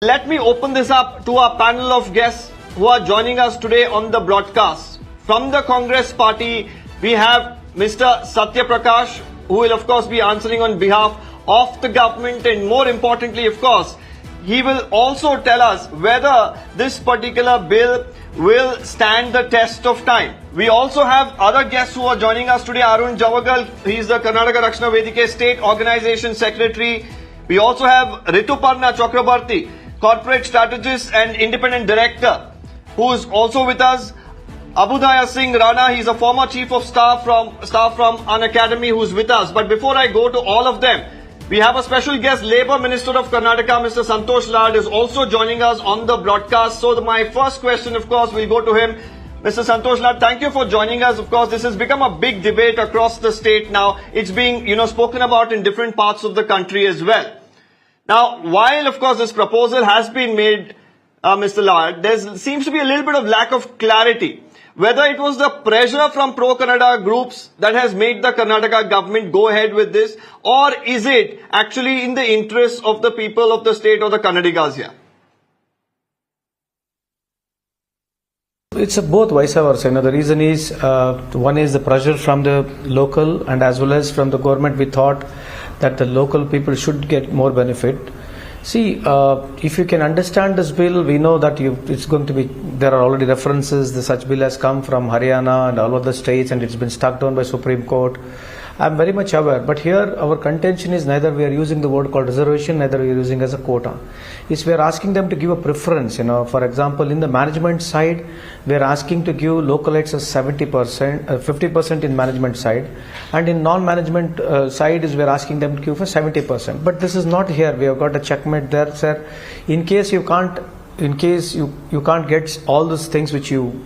Let me open this up to our panel of guests who are joining us today on the broadcast. From the Congress party, we have Mr. Satya Prakash, who will of course be answering on behalf of the government, and more importantly, of course, he will also tell us whether this particular bill will stand the test of time. We also have other guests who are joining us today. Arun Javagal, he is the Karnataka Rakshana Vedike State Organization Secretary. We also have Rituparna Chakrabarti, Corporate Strategist and Independent Director, who is also with us. Abudaya Singh Rana, he is a former Chief of Staff from an academy, who is with us. But before I go to all of them, we have a special guest, Labour Minister of Karnataka, Mr. Santosh Lad, is also joining us on the broadcast. So my first question, of course, will go to him. Mr. Santosh Lad, thank you for joining us. Of course, this has become a big debate across the state now. It's being, spoken about in different parts of the country as well. Now, while, of course, this proposal has been made, Mr. Lad, there seems to be a little bit of lack of clarity. Whether it was the pressure from pro-Kannada groups that has made the Karnataka government go ahead with this, or is it actually in the interest of the people of the state or the Kannadigas here? It's both vice versa. The reason is, one is the pressure from the local and as well as from the government. We thought that the local people should get more benefit. See, if you can understand this bill, we know that it's going to be, there are already references, such bill has come from Haryana and all other states and it's been struck down by Supreme Court. I'm very much aware, but here our contention is neither we are using the word called reservation, neither we are using as a quota. It's we are asking them to give a preference, for example, in the management side, we are asking to give localites as 70%, 50% in management side, and in non-management side is we are asking them to give for 70%. But this is not here. We have got a checkmate there, sir. In case you can't get all those things which you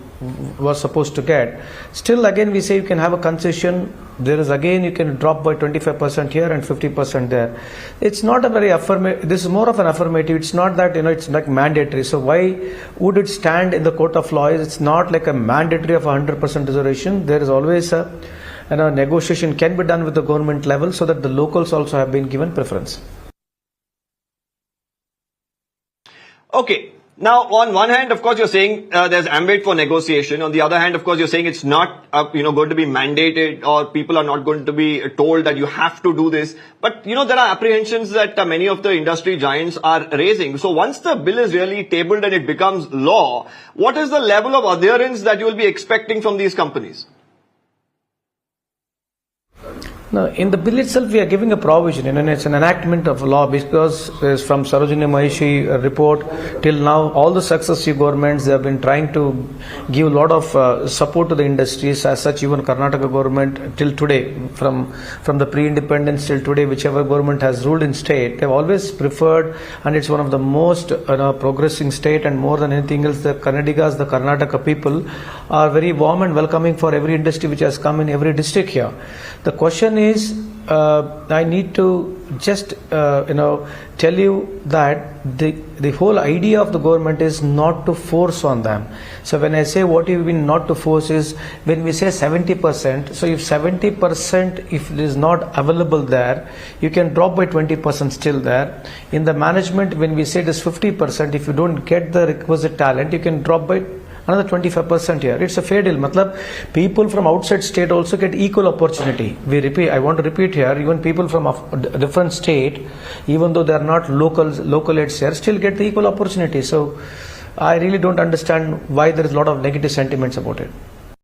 were supposed to get, still again we say you can have a concession. There is again you can drop by 25% here and 50% there. It's not a very affirmative. This is more of an affirmative. It's not that it's like mandatory. So why would it stand in the court of law? It's not like a mandatory of 100% reservation. There is always a negotiation can be done with the government level so that the locals also have been given preference. Okay. Now, on one hand, of course, you're saying there's ambit for negotiation. On the other hand, of course, you're saying it's not, going to be mandated, or people are not going to be told that you have to do this. But, there are apprehensions that many of the industry giants are raising. So once the bill is really tabled and it becomes law, what is the level of adherence that you will be expecting from these companies? Now, in the bill itself, we are giving a provision, and it's an enactment of law because from Sarojini Mahishi report till now, all the successive governments, they have been trying to give a lot of support to the industries. As such, even Karnataka government till today, from the pre-independence till today, whichever government has ruled in state, they've always preferred, and it's one of the most progressing state, and more than anything else, the Kannadigas, the Karnataka people are very warm and welcoming for every industry which has come in every district here. The question is, I need to just tell you that the whole idea of the government is not to force on them. So when I say what you mean not to force is, when we say 70%, so if 70% if it is not available there, you can drop by 20% still there. In the management, when we say it is 50%, if you don't get the requisite talent, you can drop by another 25% here. It's a fair deal. Matlab, people from outside state also get equal opportunity. I want to repeat here, even people from a different state, even though they are not localites here, still get the equal opportunity. So I really don't understand why there is a lot of negative sentiments about it.